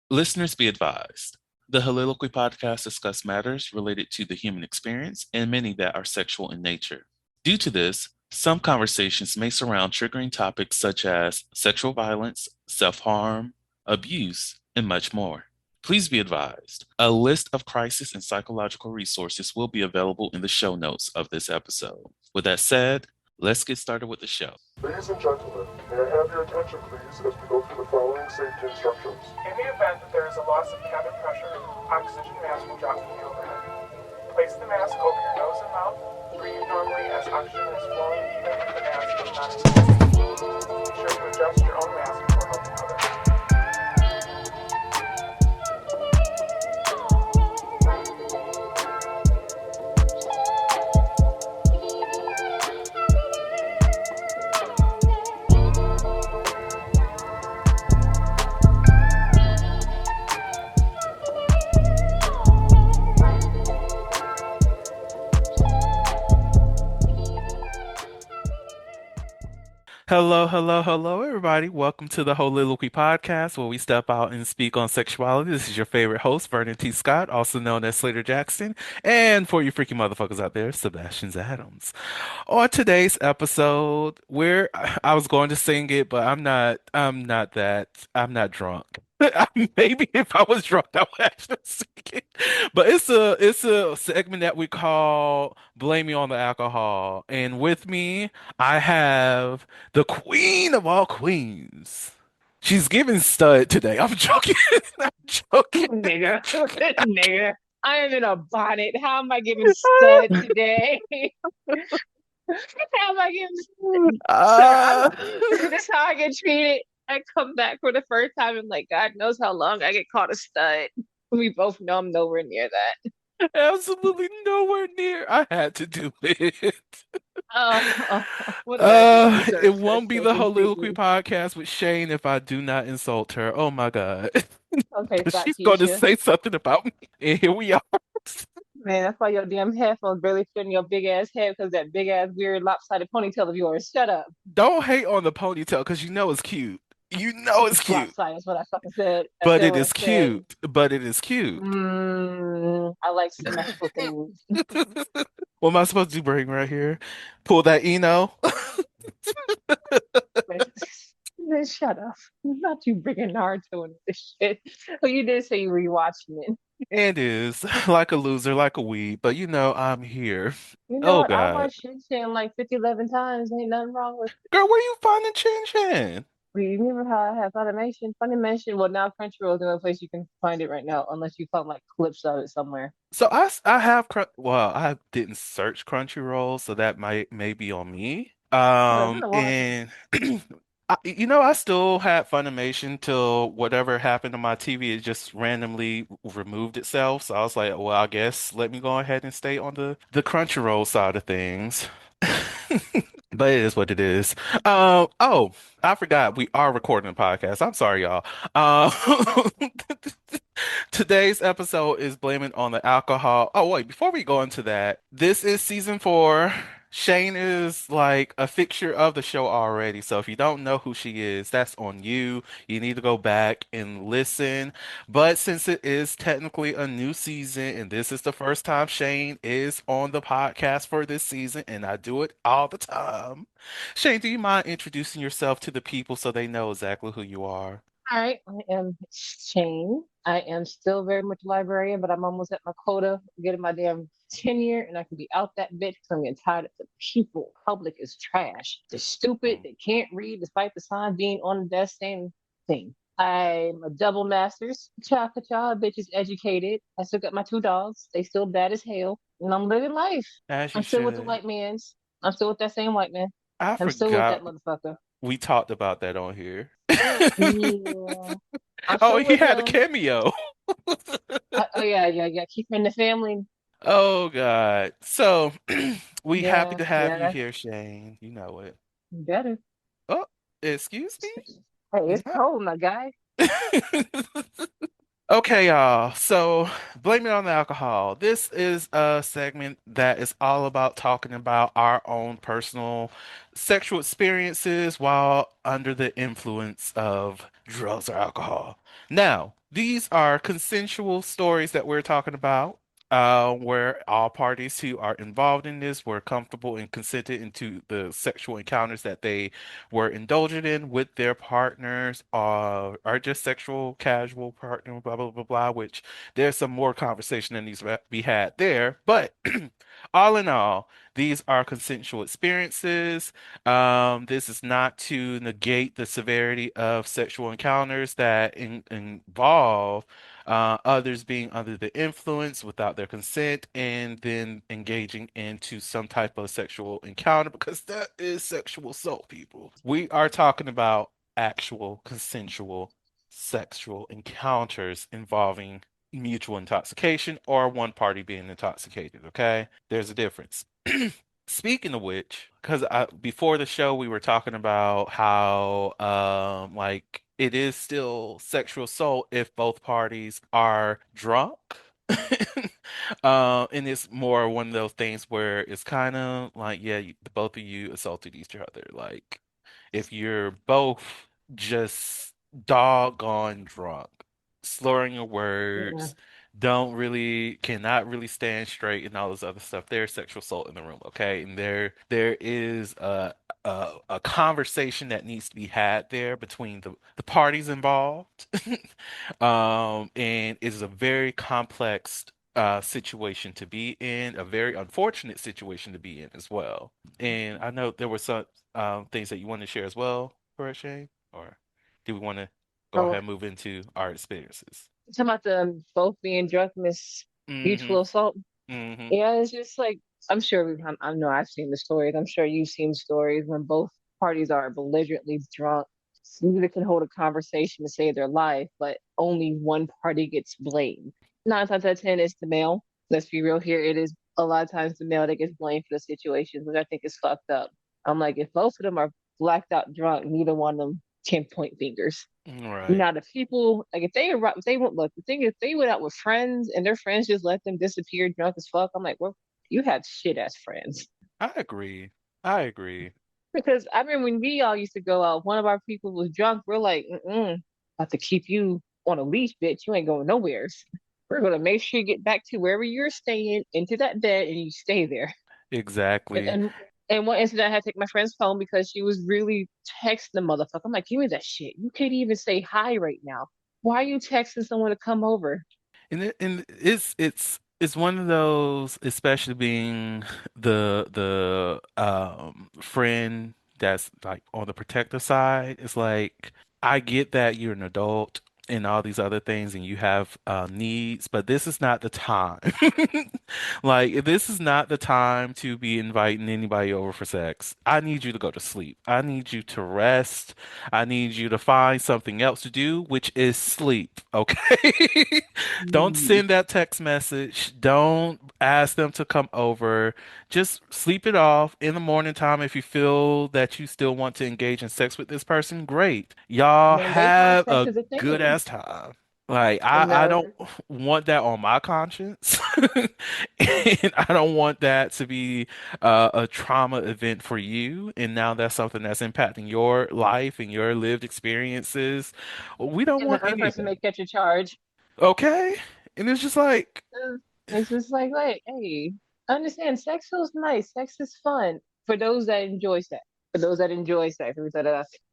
Listeners be advised. The Soliloquy podcast discuss matters related to the human experience and many that are sexual in nature. Due to this, some conversations may surround triggering topics such as sexual violence, self harm, abuse, and much more. Please be advised a list of crisis and psychological resources will be available in the show notes of this episode. With that said, let's get started with the show. Ladies and gentlemen, may I have your attention please as we go through the following safety instructions. In the event that there is a loss of cabin pressure, oxygen mask will drop from the overhead. Place the mask over your nose and mouth. Breathe normally as oxygen is flowing even if the mask is not inflated. Be sure to adjust your own mask before helping others. Hello, everybody. Welcome to the Soliloquy podcast, where we step out and speak on sexuality. This is your favorite host, Vernon T. Scott, also known as Slater Jackson, and for you freaky motherfuckers out there, Sebastian Adams. On today's episode, where I was going to sing it, but I'm not drunk. Maybe if I was drunk, I would actually sing it. But it's a segment that we call Blame Me on the Alcohol. And with me, I have the queen of all queens. She's giving stud today. I'm joking. I'm joking. Nigga, nigga. I am in a bonnet. How am I giving stud today? How am I giving sir? Uh, This is how I get treated. I come back for the first time and like God knows how long I get called a stud. We both know I'm nowhere near that. absolutely nowhere near. I had to do it. What did I do to It deserve such won't be the filthy Soliloquy treatment? podcast with Shane if I do not insult her. Oh my God. Okay, stop, She's going to Keisha. say something about me. And here we are. Man, that's why your damn headphones barely fit in your big ass head because that big ass weird lopsided ponytail of yours. Shut up. Don't hate on the ponytail because you know it's cute. You know it's It's cute. lopsided. That's what I fucking said. I But said it what I is said. cute. But it is cute. I like symmetrical things. What am I supposed to do, bring right here? Pull that Eno? Man, shut up. Not you bringing Naruto into this shit. Well, you did say you were watching it. It is like a loser, like a weed, but I'm here. You know Oh what? I God. watched Shin Chan like 50, 11 times. Ain't nothing wrong with it. Girl, where you finding Chin Chin? You remember how I have Funimation? Funimation, well, now Crunchyroll is the only place you can find it right now, unless you found like clips of it somewhere. So I have well, I didn't search Crunchyroll, so that might may be on me. Well, it's been a while. And I still had Funimation till whatever happened to my TV, it just randomly removed itself. So I was like, well, I guess let me go ahead and stay on the Crunchyroll side of things. But it is what it is. Oh, I forgot we are recording a podcast. I'm sorry, y'all. Um, Today's episode is blaming on the alcohol. Oh, wait, before we go into that, this is season 4. Shane is like a fixture of the show already. So if you don't know who she is, that's on you. You need to go back and listen. But since it is technically a new season and this is the first time Shane is on the podcast for this season, and I do it all the time. Shane, do you mind introducing yourself to the people so they know exactly who you are? All right, I am Shane. I am still very much a librarian, but I'm almost at my quota, getting my damn tenure, and I can be out that bitch because I'm getting tired of the people. Public is trash. They're stupid. They can't read despite the sign being on the desk saying thing. I'm a double master's. Cha cha, bitch is educated. I still got my 2 dogs. They still bad as hell. And I'm living life. As you I'm still with the should. white man's. I'm still with that same white man. I I'm still with that forgot motherfucker. we talked about that on here. Yeah. I'm Oh, still he with had a him. cameo. Oh yeah. Keep him in the family. Oh God. So we happy Yeah, to have you yeah. here, Shane. You know it. Better. Oh, excuse me? Hey, it's Not- cold, my guy. Okay, y'all. So, blame it on the alcohol. This is a segment that is all about talking about our own personal sexual experiences while under the influence of drugs or alcohol. Now, These are consensual stories that we're talking about, where all parties who are involved in this were comfortable and consented into the sexual encounters that they were indulging in with their partners, or just sexual, casual partner, blah, blah, blah, blah, which there's some more conversation that needs to be had there. But all in all, these are consensual experiences. This is not to negate the severity of sexual encounters that involve others being under the influence without their consent and then engaging into some type of sexual encounter because that is sexual assault, people. We are talking about actual consensual sexual encounters involving mutual intoxication or one party being intoxicated, okay? There's a difference. Speaking of which, because before the show we were talking about how like it is still sexual assault if both parties are drunk. And it's more one of those things where it's kind of like, yeah, both of you assaulted each other. Like, if you're both just doggone drunk, slurring your Yeah. words, don't really, cannot really stand straight, and all this other stuff, there's sexual assault in the room, okay? And there is a conversation that needs to be had there between the parties involved. And it's a very complex situation to be in, a very unfortunate situation to be in as well. And I know there were some things that you want to share as well, correct, Shane? Or do we want to go Oh, ahead and move into our experiences? talking about them both being drunk, Miss Mm-hmm. Mutual Assault. Mm-hmm. Yeah, it's just like I'm sure I know I've seen the stories. I'm sure you've seen stories when both parties are belligerently drunk. Neither can hold a conversation to save their life, but only one party gets blamed. Nine times out of ten, it's the male. Let's be real here. It is a lot of times the male that gets blamed for the situations, which I think is fucked up. I'm like, if both of them are blacked out drunk, neither one of them can point fingers. All right. Now the people like if they won't look. The thing is, if they went out with friends and their friends just let them disappear drunk as fuck. I'm like, well, you have shit ass friends. I agree. I agree. Because I remember when we all used to go out, one of our people was drunk. We're like, have to keep you on a leash, bitch. You ain't going nowhere. We're gonna make sure you get back to wherever you're staying into that bed and you stay there. And Exactly. and, and one incident I had to take my friend's phone because she was really texting the motherfucker. I'm like, give me that shit. You can't even say hi right now. Why are you texting someone to come over? And it's one of those, especially being the friend that's like on the protector side. It's like I get that you're an adult and all these other things and you have needs, but this is not the time. Like this is not the time to be inviting anybody over for sex. I need you to go to sleep. I need you to rest. I need you to find something else to do, which is sleep. Okay? Don't Mm, send that text message. Don't ask them to come over. Just sleep it off in the morning time. If you feel that you still want to engage in sex with this person, great. Y'all when daytime have sex a is a good thing. ass time. Like And I don't want that on my conscience. And I don't want that to be a trauma event for you. And now that's something that's impacting your life and your lived experiences. We don't and the want other any of person that. may catch a charge. Okay? And it's just like, It's just like, hey, understand sex feels nice. Sex is fun for those that enjoy sex. For those that enjoy sex,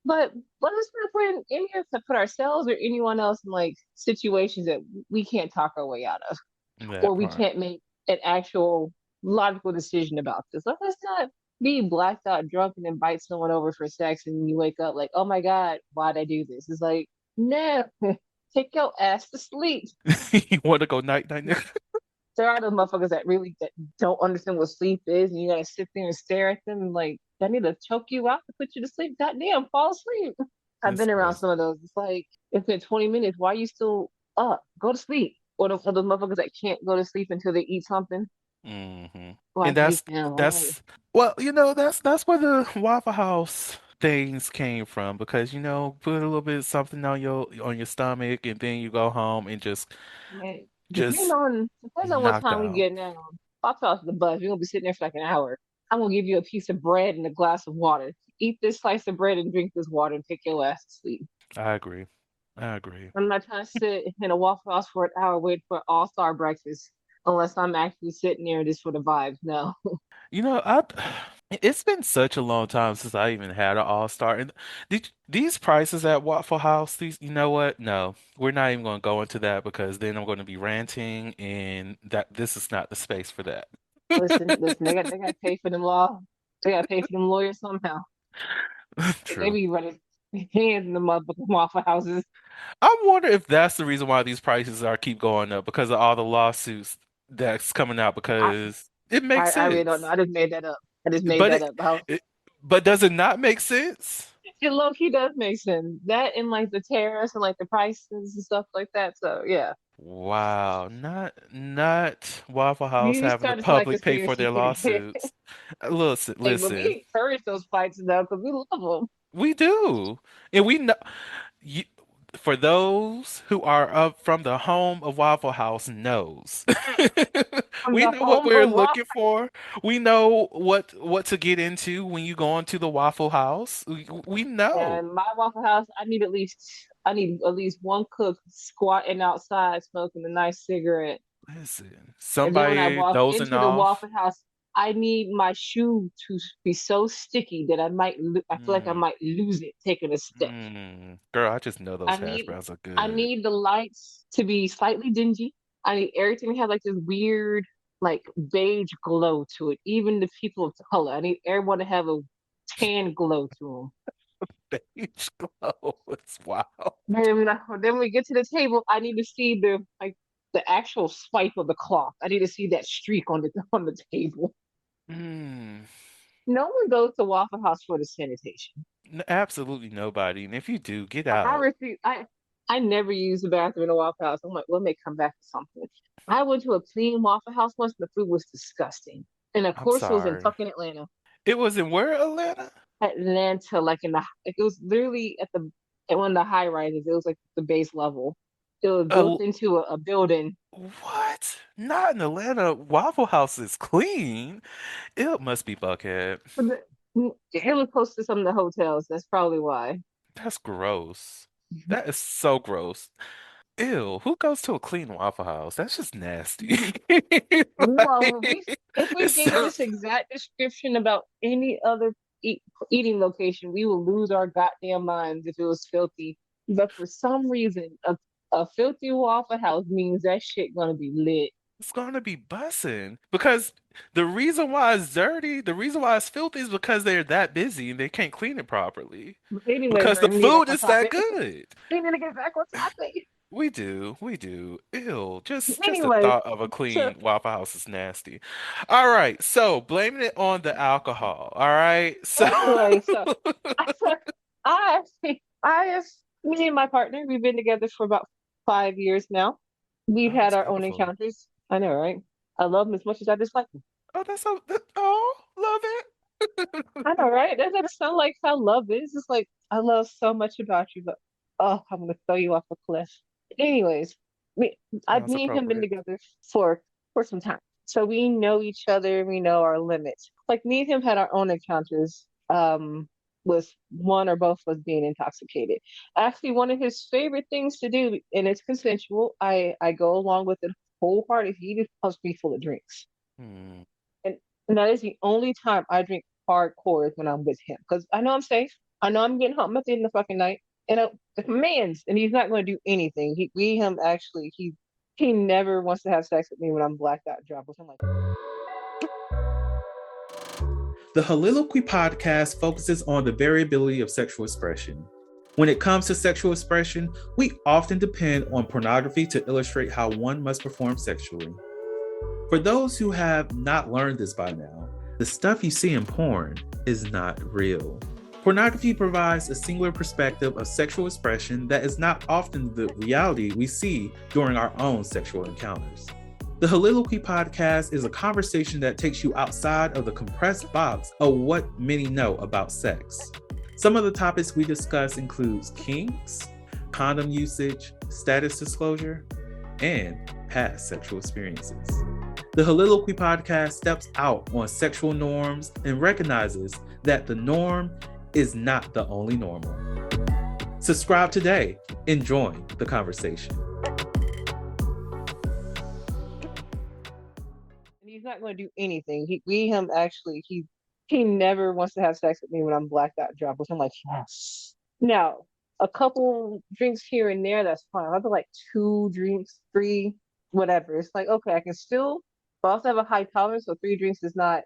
but let us not put in here to put ourselves or anyone else in like situations that we can't talk our way out of, or that we part. can't make an actual logical decision about this. Let us not be blacked out drunk and invite someone over for sex and you wake up like, oh my God, why'd I do this? It's like, no, take your ass to sleep. You want to go night night? There are those motherfuckers that really that don't understand what sleep is, and you gotta sit there and stare at them and like, I need to choke you out to put you to sleep. Goddamn, fall asleep. I've It's been around crazy. some of those. It's like it's been 20 minutes. Why are you still up? Go to sleep. Or those motherfuckers that can't go to sleep until they eat something. Hmm. And Like, hey, fam, all right. that's well, that's where the Waffle House things came from because put a little bit of something on your stomach and then you go home and Man, just depending on what knocked time we out. get now. I'll toss the bus. We're gonna be sitting there for like an hour. I'm gonna give you a piece of bread and a glass of water. Eat this slice of bread and drink this water and take your ass to sleep. I agree. I agree. I'm not trying to sit in a Waffle House for an hour waiting for all-star breakfast unless I'm actually sitting there just for the vibes. No. You know, it's been such a long time since I even had an All-Star. And these prices at Waffle House, you know what? No, we're not even going to go into that because then I'm going to be ranting, and that this is not the space for that. Listen, they got to pay for them law. They got to pay for them lawyers somehow. They True. be running hands in the motherfucking Waffle Houses. I wonder if that's the reason why these prices are keep going up because of all the lawsuits that's coming out I, because it makes I really don't know. sense. I just made that up. I just made But that up. it but does it not make sense? It low key does make sense. That and like the tariffs and like the prices and stuff like that. So yeah, Wow, not Waffle House we having the started to like public pay for conspiracy their theory. lawsuits. Listen, Hey, but listen, we encourage those fights though because we love them. we do, and we know you, for those who are up from the home of Waffle House knows. From We the know what home we're of Waffle. looking for. We know what to get into when you go into the Waffle House. We know. And my Waffle House, I need at least one cook squatting outside smoking a nice cigarette. Listen, And then when I somebody walk dozing into the off. Waffle House, I need my shoe to be so sticky that I feel like I Mm, might lose it taking a step. Girl, I just know I those hash need browns are I good. need the lights to be slightly dingy. I need everything to have like this weird like beige glow to it. Even the people of color. I need everyone to have a tan glow to Beige glow. It's wild. them. Then when we get to the table, I need to see the actual swipe of the cloth. I need to see that streak on the on the table. Mm, No one goes to Waffle House for the sanitation. absolutely nobody. And if you do, get I out. refuse. I never use the bathroom in a Waffle House. I'm like, well, may come back to something. I went to a clean Waffle House once. The food was disgusting, and of I'm course, it was in sorry. fucking Atlanta. It was in where, Atlanta? Atlanta, like it was literally at one of the high rises. It was like the base level. It was built Uh, into a building. what? Not in Atlanta. Waffle House is clean. It must be Buckhead. But it was close to some of the hotels. That's probably why. That's gross. That is so gross. Ew, who goes to a clean Waffle House? That's just nasty. Well, if Like, we it's gave this exact description about any other eating location, we will lose our goddamn minds if it was filthy. But for some reason, a filthy Waffle House means that shit gonna be lit. it's gonna be bussing because the reason why it's dirty, the reason why it's filthy is because they're that busy and they can't clean it properly. But anyways, Because the we need to get food back on is that topic. good. We need to get back on topic. We do. Ew, just the Anyways, thought of a so clean Waffle House is nasty. All right, so blaming it on the alcohol. All right, so anyway, so I I I me and my partner, we've been together for about 5 years now. We've oh, had that's our own beautiful. encounters. I know, right? I love him as much as I dislike him. Oh, that's so. Oh, love it. I know, right? That doesn't sound like how love is. It's like I love so much about you, but oh, I'm gonna throw you off a cliff. Anyways, me, Sounds me and him been appropriate. together for some time, so we know each other. We know our limits. Like me and him had our own encounters. With one or both of us being intoxicated. Actually, one of his favorite things to do, and it's consensual. I go along with it wholeheartedly. He just pumps me full of drinks. Hmm. And, and that is the only time I drink hardcore is when I'm with him. Because I know I'm safe. I know I'm getting home at the end of the fucking night. And the man's, and he's not going to do anything. Him actually, he never wants to have sex with me when I'm blacked out drunk or something like that. The Soliloquy podcast focuses on the variability of sexual expression. When it comes to sexual expression, we often depend on pornography to illustrate how one must perform sexually. For those who have not learned this by now, the stuff you see in porn is not real. Pornography provides a singular perspective of sexual expression that is not often the reality we see during our own sexual encounters. The Soliloquy podcast is a conversation that takes you outside of the compressed box of what many know about sex. Some of the topics we discuss includes kinks, condom usage, status disclosure, and past sexual experiences. The Soliloquy podcast steps out on sexual norms and recognizes that the norm is not the only normal. Subscribe today and join the conversation. And he's not going to do anything. Him actually, he never wants to have sex with me when I'm blacked out drunk, which I'm like, yes. Now, a couple drinks here and there, that's fine. I'll do like two drinks, three, whatever. It's like, okay, I can still, but I also have a high tolerance, so three drinks is not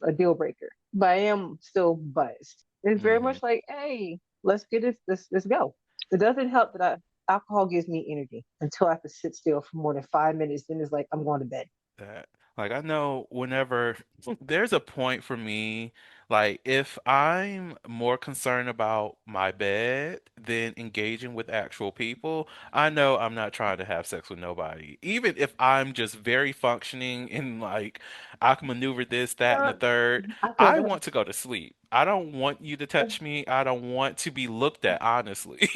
a deal breaker. But I am still buzzed. It's very Hmm. much like, hey, let's get this, let's go. It doesn't help that alcohol gives me energy until I have to sit still for more than 5 minutes. Then it's like I'm going to bed. That like I know whenever there's a point for me, like if I'm more concerned about my bed than engaging with actual people, I know I'm not trying to have sex with nobody. Even if I'm just very functioning and like I can maneuver this, that, and the Uh, third, I feel I that. want to go to sleep. I don't want you to touch me. I don't want to be looked at, honestly.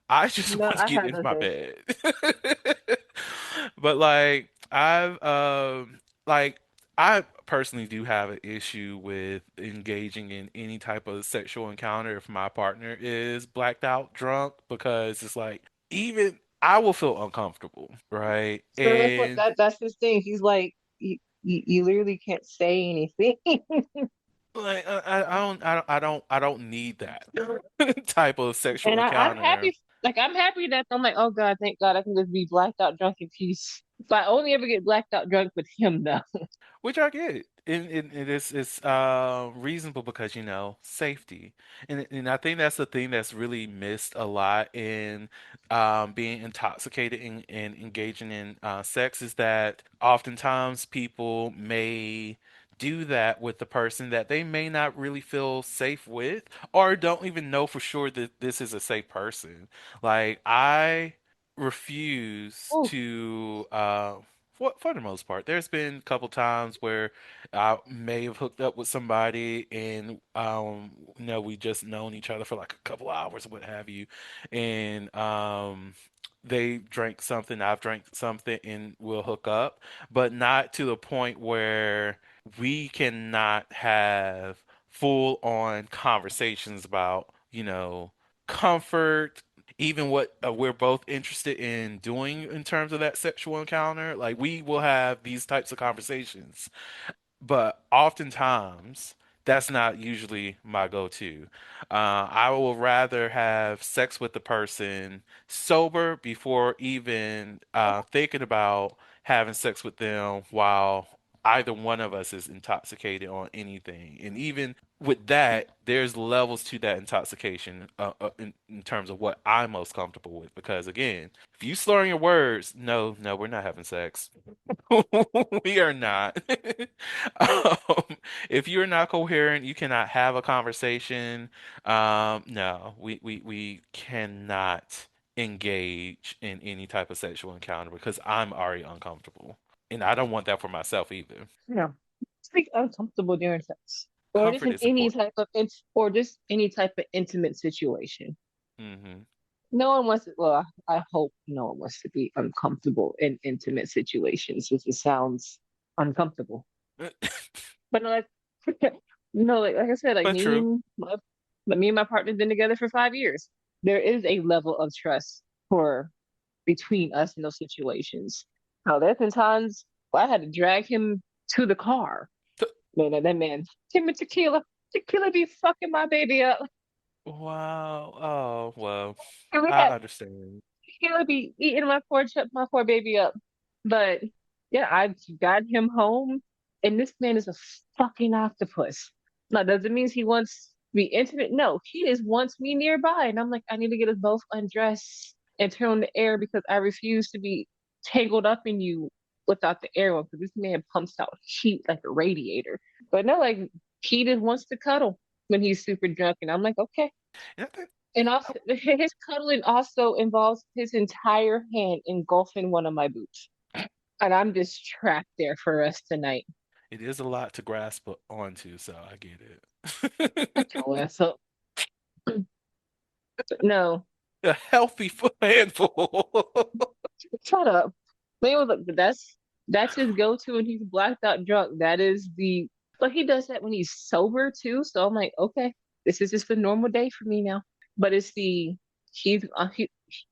I just No, want to I get have in those my days. bed. But like I personally do have an issue with engaging in any type of sexual encounter if my partner is blacked out drunk because it's like even I will feel uncomfortable, right? So that's what And that's his thing. He's like, you literally can't say anything. like I don't need that type of sexual And I'm encounter. happy, like I'm happy that I'm like, oh God, thank God I can just be blacked out drunk in peace. But I only ever get blacked out drunk with him though. Which I get. It is it's reasonable because safety. And I think that's the thing that's really missed a lot in being intoxicated and engaging in sex is that oftentimes people may do that with the person that they may not really feel safe with or don't even know for sure that this is a safe person. Like I refuse Ooh, to for the most part. There's been a couple times where I may have hooked up with somebody and we just known each other for like a couple hours or what have you. And they drank something, I've drank something and we'll hook up, but not to the point where we cannot have full on conversations about, comfort, even what we're both interested in doing in terms of that sexual encounter. Like we will have these types of conversations, but oftentimes that's not usually my go-to. I will rather have sex with the person sober before even thinking about having sex with them while either one of us is intoxicated on anything. And even with that, there's levels to that intoxication in terms of what I'm most comfortable with. Because again, if you slurring your words, no, no, we're not having sex. We are not. Um, if you're not coherent, you cannot have a conversation. No, we cannot engage in any type of sexual encounter because I'm already uncomfortable. And I don't want that for myself either. no, it's like uncomfortable during sex, or just Comfort in is any important. type of or just any type of intimate situation. Hmm. No one wants to. Well, I hope no one wants to be uncomfortable in intimate situations, which it sounds uncomfortable. But no, like, like I said, But true. me and my partner's been together for 5 years. There is a level of trust for between us in those situations. Now, there's been times where I had to drag him to the car. Man, that man, him and tequila be fucking my baby up. Wow. Oh, well, And we I had understand. tequila be eating my poor baby up. But yeah, I got him home, and this man is a fucking octopus. Now, does it mean he wants to be intimate? No, he just wants me nearby. And I'm like, I need to get us both undressed and turn on the air because I refuse to be tangled up in you without the air on because this man pumps out heat like a radiator. But no, like he just wants to cuddle when he's super drunk. And I'm like, okay. Yeah, I think And also, his cuddling also involves his entire hand engulfing one of my boobs. And I'm just trapped there for us tonight. it is a lot to grasp onto, so I get I it. told her, so no, A healthy handful. shut up. But, but that's his go-to when he's blacked out drunk. That is the but he does that when he's sober too. So I'm like, okay, this is just a normal day for me now. But it's the He's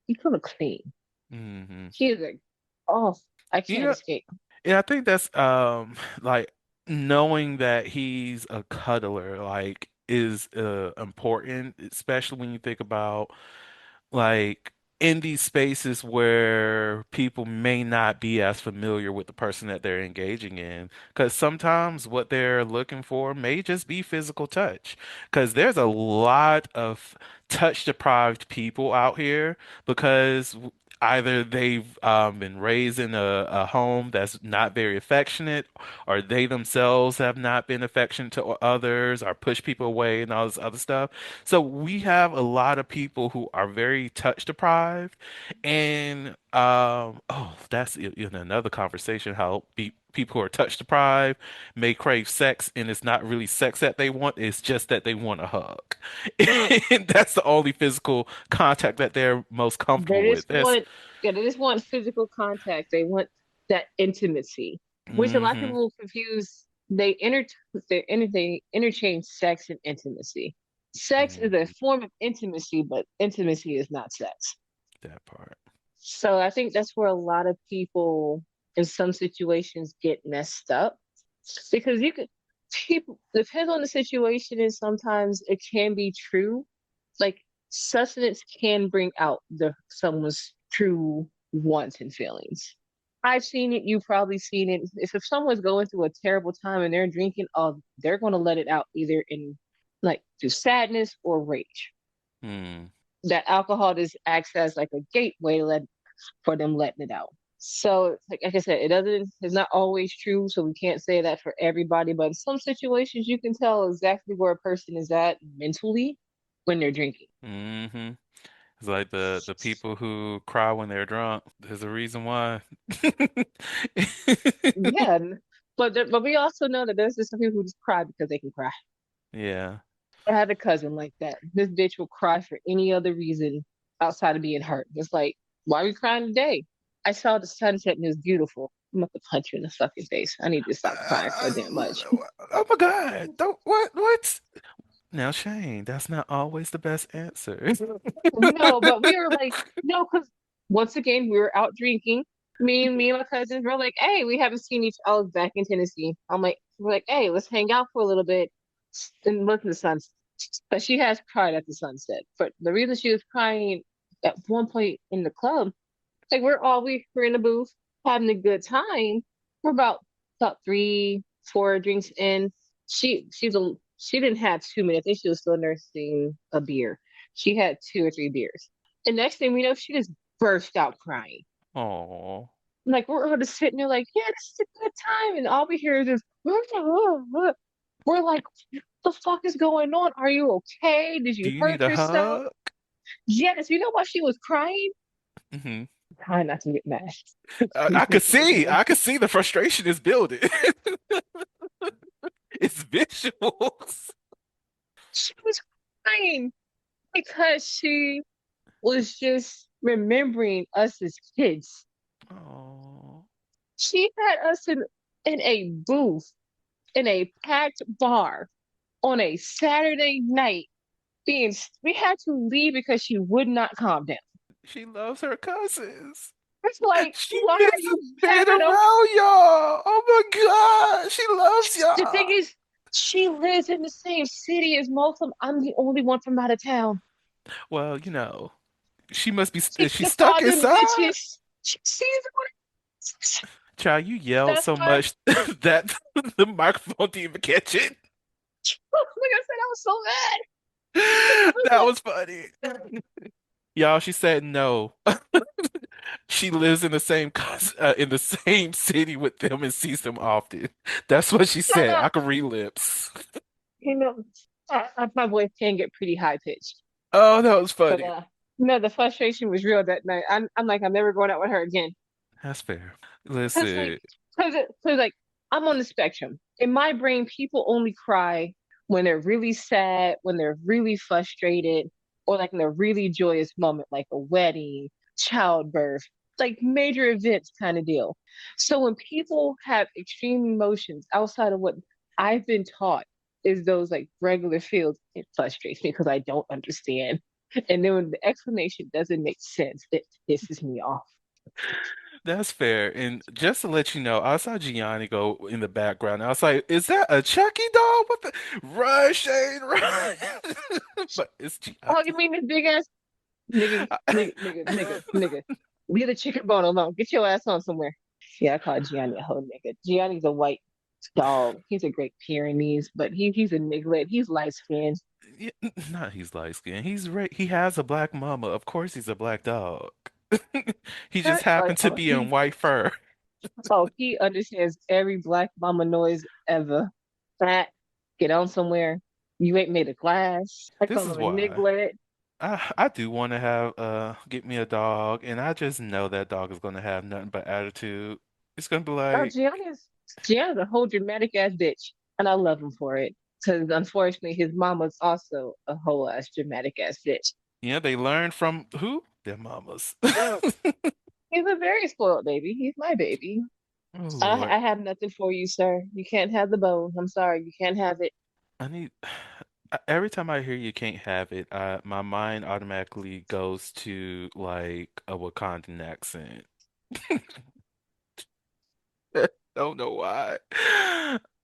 he's gonna clean. Hmm. He is like, oh, I You can't know, escape. yeah, I think that's like knowing that he's a cuddler like is important, especially when you think about like in these spaces where people may not be as familiar with the person that they're engaging in. Because sometimes what they're looking for may just be physical touch. Because there's a lot of touch deprived people out here because either they've been raised in a home that's not very affectionate, or they themselves have not been affectionate to others, or push people away and all this other stuff. So we have a lot of people who are very touch deprived, and oh, that's in another conversation how people who are touch deprived may crave sex, and it's not really sex that they want; it's just that they want a hug, and that's the only physical contact that they're most comfortable They with. just That's want, yeah, they just want physical contact. They want that intimacy, which a lot of hmm people confuse. They interchange sex and intimacy. Sex is a hmm form of intimacy, but intimacy is not sex. that part. So I think that's where a lot of people in some situations get messed up because you could people depends on the situation and sometimes it can be true. Like sustenance can bring out the someone's true wants and feelings. I've seen it, you've probably seen it. If someone's going through a terrible time and they're drinking, they're gonna let it out either in like through sadness or rage. Mm. That alcohol just acts as like a gateway for them letting it out. So, like I said, it's not always true. So we can't say that for everybody, but in some situations, you can tell exactly where a person is at mentally when they're drinking. hmm It's like the people who cry when they're drunk. There's a reason why. Yeah, but we also know that there's just some people who just cry because they can cry. Yeah. I had a cousin like that. This bitch will cry for any other reason outside of being hurt. It's like, why are we crying today? I saw the sunset and it was beautiful. I'm about to punch you in the fucking face. I need to stop crying so damn much. Oh my God. Don't what? Now, Shane, that's not always the best answer. No, but we were like, no, because once again, we were out drinking. Me and my cousins were like, hey, we haven't seen each other back in Tennessee. We're like, hey, let's hang out for a little bit and look at the sunset. But she has cried at the sunset. But the reason she was crying at one point in the club, like we're in the booth having a good time. We're about 3, 4 drinks in. She didn't have too many. I think she was still nursing a beer. She had 2 or 3 beers. And next thing we know, she just burst out crying. Oh, Like we're just sitting there like, yeah, this is a good time. And all we hear is this, we're like, what the fuck is going on? Are you okay? Did do you you need hurt a yourself? hug? Yes, you know why she was crying? Hmm. Trying not to get mad. I could see the frustration is building. It's visuals. She was crying because she was just remembering us as kids. Oh, She had us in a booth in a packed bar on a Saturday night. We had to leave because she would not calm down. she loves her cousins. It's like, She why are misses you being having a? around y'all. Oh my God, she loves The thing y'all. is, she lives in the same city as most of them. I'm the only one from out of town. Well, she must be, She is she just stuck saw them inside? bitches. She sees them. Child, you yelled That's so why, much that the microphone didn't even catch it. like I said, I was so mad. I was That like, was funny. Y'all, she said no. She lives in the in the same city with them and sees them often. That's what she shut said. I up. can read lips. You know, my voice can get pretty high pitched. Oh, that was But funny. no, the frustration was real that night. I'm like, I'm never going out with her again. That's fair. Cause like, Listen. cause like, I'm on the spectrum. In my brain, people only cry when they're really sad, when they're really frustrated, or like in a really joyous moment, like a wedding, childbirth, like major events kind of deal. So when people have extreme emotions outside of what I've been taught is those like regular feels, it frustrates me because I don't understand. And then when the explanation doesn't make sense, it pisses me off. That's fair. And just to let you know, I saw Gianni go in the background. I was like, is that a Chucky doll? What the run, Shane, run. But it's Oh, you Gianni. mean this big ass nigga, nigga. Leave the chicken bone alone. Get your ass on somewhere. Yeah, I call Gianni a whole nigga. Gianni's a white dog. He's a Great Pyrenees, but he's a niglet. He's light skinned. Yeah, not he's light skinned. He's right. He has a black mama. Of course he's a black dog. He just Like, happened to be in white fur. he understands every black mama noise ever. Fat, get on somewhere. You ain't made a class. I This call is him a why niglet. I do want to have get me a dog, and I just know that dog is gonna have nothing but attitude. It's gonna be Oh, like, Gianna's a whole dramatic ass bitch, and I love him for it. Because unfortunately, his mama's also a whole ass dramatic ass bitch. yeah, they learn from who? Their mamas. He's a very spoiled baby. He's my baby. Oh Lord. I have nothing for you, sir. You can't have the bone. I'm sorry, you can't have it. I need every time I hear you can't have it, my mind automatically goes to like a Wakandan accent. Don't know why.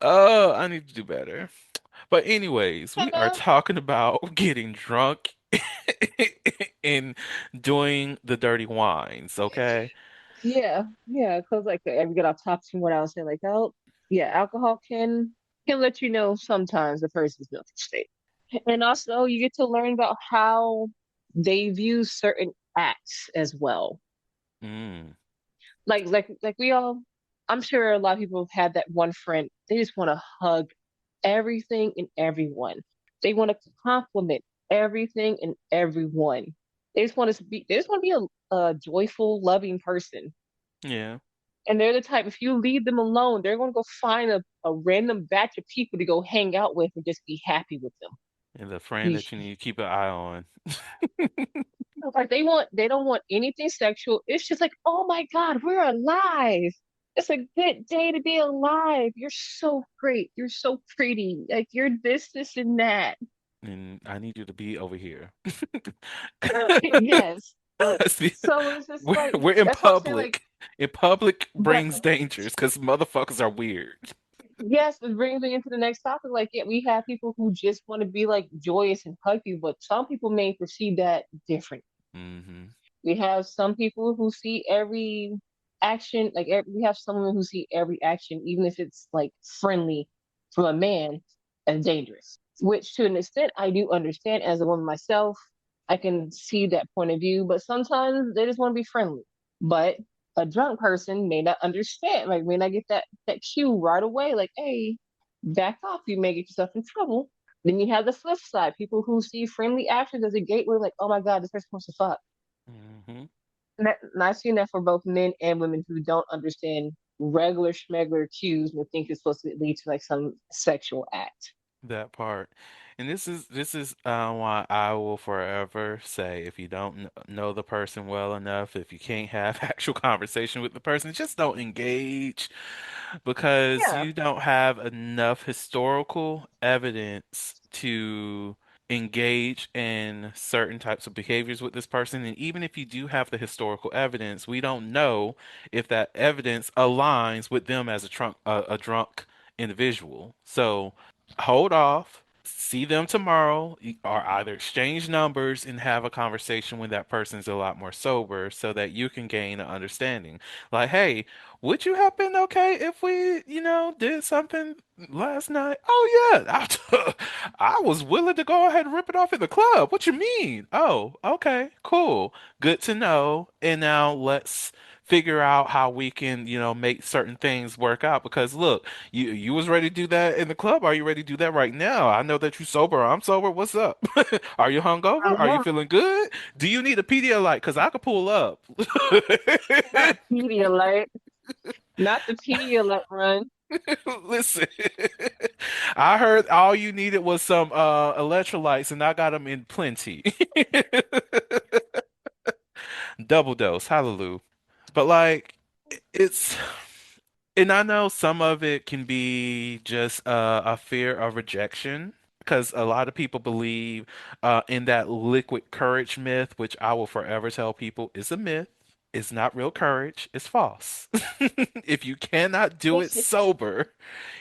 Oh, I need to do better. But anyways, we are Hello. talking about getting drunk and doing the dirty wines, okay? Yeah, because like we get off topic from what I was saying, like, oh, yeah, alcohol can let you know sometimes the person's mental state. And also you get to learn about how they view certain acts as well. Mm, Like we all, I'm sure a lot of people have had that one friend, they just want to hug everything and everyone. They want to compliment everything and everyone. They just want to be a joyful, loving person. yeah. And they're the type, if you leave them alone, they're going to go find a random batch of people to go hang out with and just be happy with them. And the friend You, that you need to keep an eye on. like they don't want anything sexual. It's just like, oh my God, we're alive. It's a good day to be alive. You're so great. You're so pretty. Like you're this, and that. And I need you to be over here. Yes. See, So it's just we're like we're in that's what I'm saying. Like, public. In public but brings dangers because motherfuckers are weird. yes, it brings me into the next topic. Like, yeah, we have people who just want to be like joyous and hug you, but some people may perceive that different. Hmm. We have some people who see every action, like we have someone who see every action, even if it's like friendly from a man, as dangerous. Which to an extent I do understand as a woman myself. I can see that point of view, but sometimes they just want to be friendly. But a drunk person may not understand, like may not get that cue right away, like, hey, back off, you may get yourself in trouble. Then you have the flip side, people who see friendly actions as a gateway, like, oh my God, this person wants to fuck. Hmm. And I've seen that for both men and women who don't understand regular schmegler cues and think it's supposed to lead to like some sexual act. That part. And this is why I will forever say if you don't know the person well enough, if you can't have actual conversation with the person, just don't engage because Yeah. you don't have enough historical evidence to engage in certain types of behaviors with this person. And even if you do have the historical evidence, we don't know if that evidence aligns with them as a drunk individual. So hold off, see them tomorrow, or either exchange numbers and have a conversation when that person's a lot more sober so that you can gain an understanding. Like, hey, would you have been okay if we, did something last night? Oh yeah, I was willing to go ahead and rip it off at the club. What you mean? Oh, okay, cool. Good to know. And now let's figure out how we can, make certain things work out. Because look, you was ready to do that in the club. Are you ready to do that right now? I know that you sober. I'm sober. What's up? Are you hungover? Are you Uh-huh. feeling good? Do you need a Pedialyte? Because I could pull up. Not Pedialyte, not the Pedialyte run. Listen, I heard all you needed was some electrolytes, and I got them in plenty. Double dose, hallelujah. But like, it's, and I know some of it can be just a fear of rejection. because a lot of people believe in that liquid courage myth, which I will forever tell people is a myth. It's not real courage. It's false. If you cannot do it It's sober,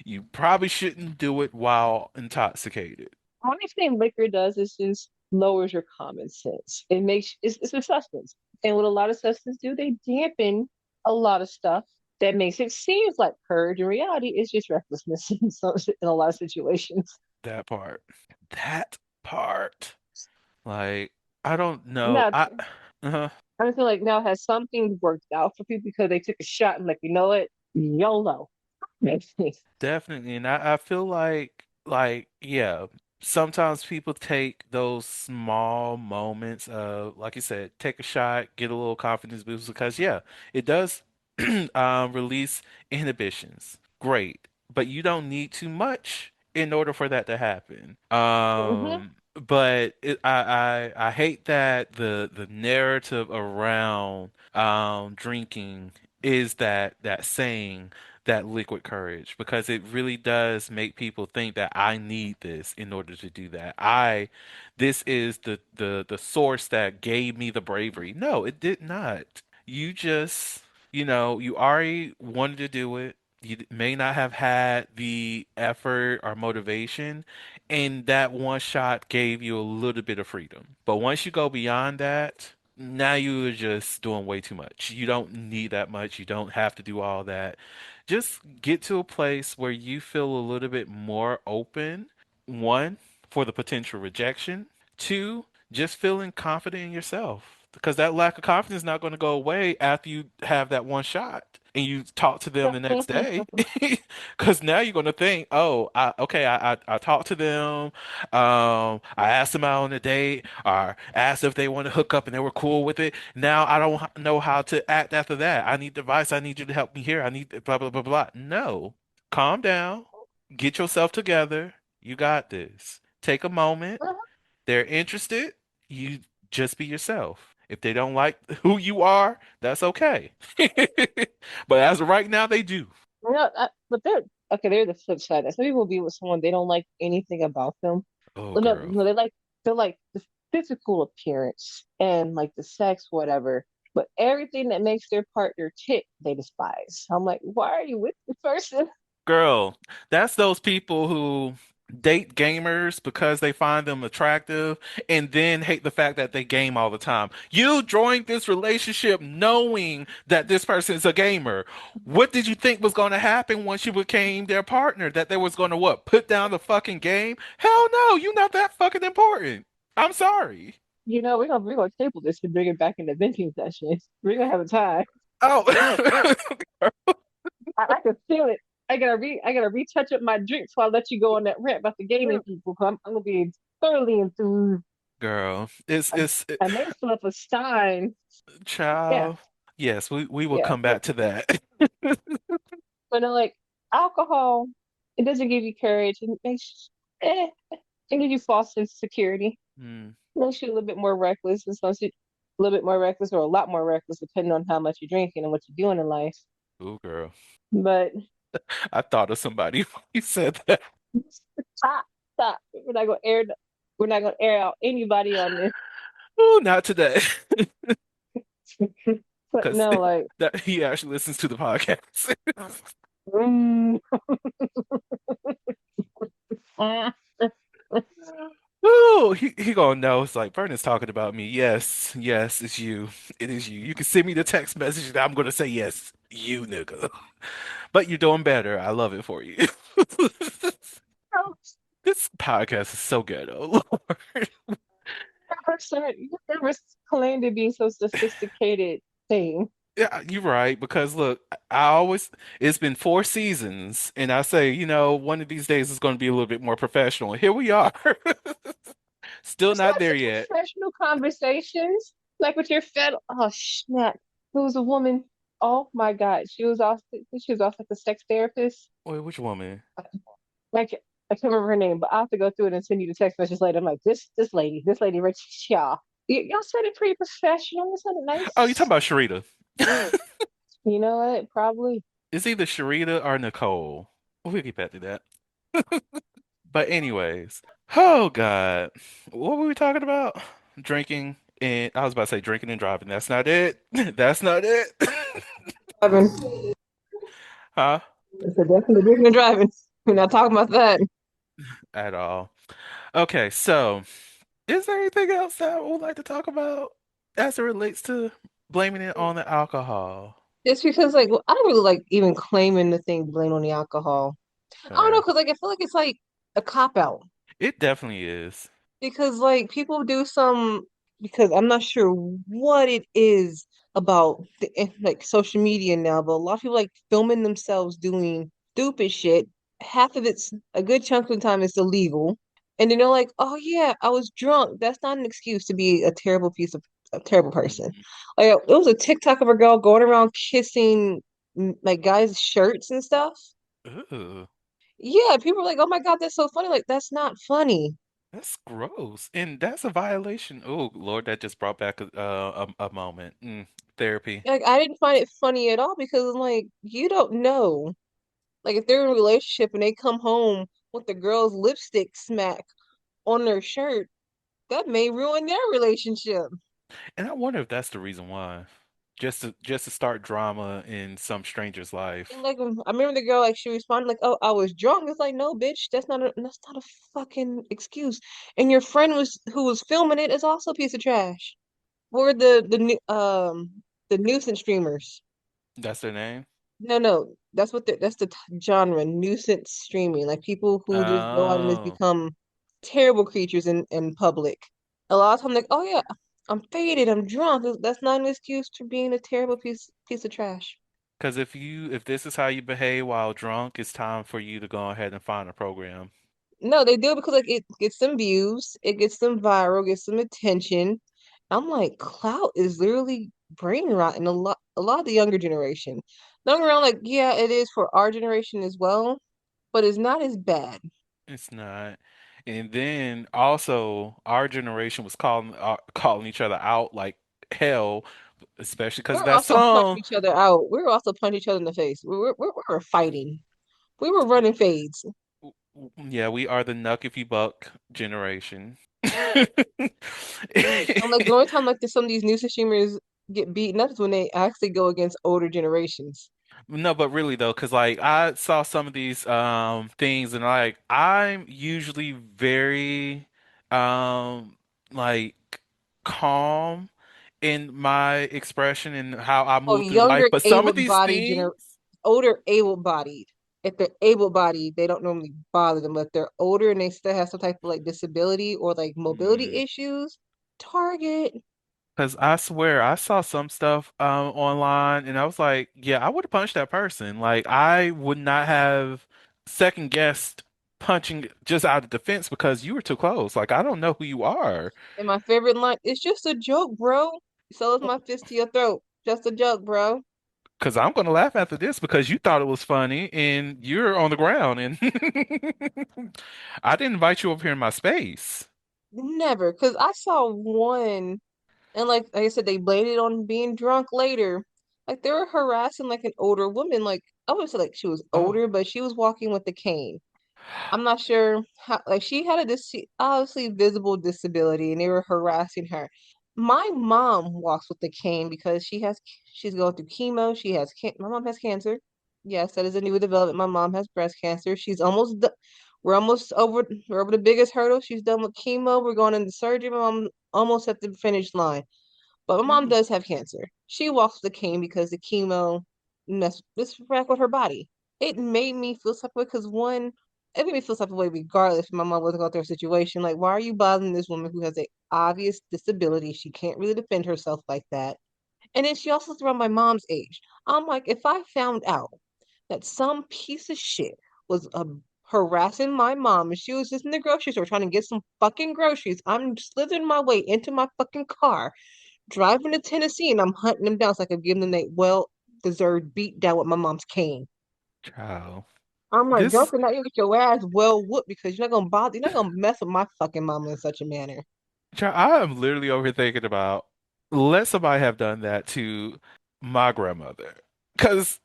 you probably shouldn't do it while intoxicated. only thing liquor does is just lowers your common sense. It makes it's a substance, and what a lot of substances do, they dampen a lot of stuff that makes it seem like courage. In reality, it's just recklessness in a lot of situations. That part. That part. Like, I don't know. Now, Uh I feel like now has something worked out for people because they took a shot and like, you know what, YOLO. Definitely. And I feel like, yeah, sometimes people take those small moments of, like you said, take a shot, get a little confidence boost because yeah, it does release inhibitions. Great. But you don't need too much in order for that to happen. Hmm. But I hate that the narrative around drinking is that saying that liquid courage because it really does make people think that I need this in order to do that. This is the source that gave me the bravery. No, it did not. You just, you already wanted to do it. You may not have had the effort or motivation, and that one shot gave you a little bit of freedom. But once you go beyond that, now you are just doing way too much. You don't need that much. You don't have to do all that. Just get to a place where you feel a little bit more open. One, for the potential rejection. Two, just feeling confident in yourself. Because that lack of confidence is not going to go away after you have that one shot and you talk to them the next day. Because now you're going to think, oh, okay, I talked to them. I asked them out on a date or asked if they want to hook up and they were cool with it. Now I don't know how to act after that. I need advice. I need you to help me here. I need blah, blah, blah, blah. No, calm down. Get yourself together. You got this. Take a moment. They're interested. You just be yourself. If they don't like who you are, that's okay. But as of right now, they do. No, but they're okay. They're the flip side. Some people be with someone they don't like anything about them. Oh, Well, no, girl. no, they like the physical appearance and like the sex, whatever. But everything that makes their partner tick, they despise. I'm like, why are you with this person? Girl, that's those people who date gamers because they find them attractive and then hate the fact that they game all the time. You joined this relationship knowing that this person is a gamer. What did you think was going to happen once you became their partner? That they was going to what? Put down the fucking game? Hell no, you're not that fucking important. I'm sorry. You know, we're gonna table this and bring it back into venting sessions. We're gonna have a time. Oh, I can feel it. I gotta retouch up my drink before I let you go on that rant about the gaming people. 'Cause I'm gonna be thoroughly enthused. girl, I, I made myself a stein. Yeah, child. Yes, we will yeah. come back to that. But like alcohol, it doesn't give you courage. It makes it gives you false sense of security. Hmm. It makes you a little bit more reckless, and sometimes a little bit more reckless or a lot more reckless, depending on how much you're drinking and what you're doing in life. Ooh, girl. But I thought of somebody when you said that. stop, stop. We're not gonna air out anybody on this. Ooh, not today. But Because no, like, that he actually listens to the podcast. mm, Ooh, he gonna know. It's like Vernon's talking about me. Yes, yes, it's you. It is you. You can send me the text message and I'm gonna say yes, you nigga. But you're doing better. I love it for you. This podcast is so good. Oh Lord. you never claimed to be so sophisticated thing. Yeah, you're right. Because look, I always, it's been 4 seasons, and I say, one of these days it's going to be a little bit more professional. And here we are. Still Just not have there some yet. professional conversations, like with your fed. Oh snap! There was a woman. Oh my God, she was also like a sex therapist. Wait, which woman? Like I can't remember her name, but I'll have to go through it and send you the text message later. I'm like this lady, Rich, y'all. Y'all said it pretty professional. You said it Oh, you're talking nice. about Sharita. You know what? Probably. It's either Sharita or Nicole. We'll get back to that. But anyways. Oh God. What were we talking about? Drinking and I was about to say drinking and driving. That's not it. That's not it. Driving. Huh? It's a definitely drinking and driving. We're not talking about that. At all. Okay, so is there anything else that I would like to talk about as it relates to blaming it on the alcohol? It's because like I don't really like even claiming the thing blame on the alcohol. I don't know Fair. because like I feel like it's like a cop out It definitely is. because like people do some because I'm not sure what it is about like social media now, but a lot of people like filming themselves doing stupid shit. Half of it's a good chunk of the time it's illegal, and then they're like, "Oh yeah, I was drunk." That's not an excuse to be a terrible person. Mhm. Like it was a TikTok of a girl going around kissing like guys' shirts and stuff. Ooh, Yeah, people are like, "Oh my God, that's so funny." Like that's not funny. that's gross. And that's a violation. Oh, Lord, that just brought back a moment. Therapy. Like I didn't find it funny at all because I'm like, you don't know. Like if they're in a relationship and they come home with the girl's lipstick smack on their shirt, that may ruin their relationship. And I wonder if that's the reason why. Just to start drama in some stranger's And life. like I remember the girl like she responded like, "Oh, I was drunk." It's like, "No, bitch, that's not a fucking excuse." And your friend was who was filming it is also a piece of trash. We're the nuisance streamers. That's their name? No, no, that's the genre, nuisance streaming, like people who just go out and just Oh, become terrible creatures in public. A lot of time, like, oh yeah, I'm faded, I'm drunk. That's not an excuse for being a terrible piece of trash. because if this is how you behave while drunk, it's time for you to go ahead and find a program. No, they do it because like it gets some views, it gets them viral, gets some attention. I'm like, clout is literally brain rotting a lot of the younger generation. Don't get me wrong, like, yeah, it is for our generation as well, but it's not as bad. It's not. And then also, our generation was calling each other out like hell, especially because of We're that also punching song. each other out. We were also punching each other in the face. We were fighting. We were running fades. Yeah, we are the Nuck if you buck generation. I'm like the only time like some of these new streamers get beaten up is when they actually go against older generations. No, but really though, because like I saw some of these things and like I'm usually very um like calm in my expression and how I Oh, move through life. younger But some of able these bodied things, older able bodied. If they're able bodied, they don't normally bother them. But if they're older and they still have some type of like disability or like mobility issues, target. because I swear I saw some stuff online and I was like, yeah, I would have punched that person. Like I would not have second guessed punching just out of defense because you were too close. Like I don't know who you are. And my favorite line, it's just a joke, bro. So is my fist to your throat. Just a joke, bro. Because I'm going to laugh after this because you thought it was funny and you're on the ground and I didn't invite you over here in my space. Never, because I saw one, and like I said, they blamed it on being drunk later. Like they were harassing like an older woman. Like I would say like she was Oh, older, but she was walking with a cane. I'm not sure how, like she had a obviously visible disability and they were harassing her. My mom walks with the cane because she's going through chemo. My mom has cancer. Yes, that is a new development. My mom has breast cancer. We're over the biggest hurdle. She's done with chemo. We're going into surgery. My mom almost at the finish line. But my mom mm, does have cancer. She walks with a cane because the chemo messed this wreck with her body. It made me feel some way because one, it made me feel some way regardless if my mom wasn't going through a situation. Like, why are you bothering this woman who has a obvious disability? She can't really defend herself like that. And then she also around my mom's age. I'm like, if I found out that some piece of shit was harassing my mom and she was just in the grocery store trying to get some fucking groceries, I'm slithering my way into my fucking car driving to Tennessee and I'm hunting them down so I could give them a well-deserved beat down with my mom's cane. child. I'm like, This, Joker, now you get your ass well whooped because you're not gonna mess with my fucking mama in such a manner. child, I am literally over here thinking about let somebody have done that to my grandmother. Because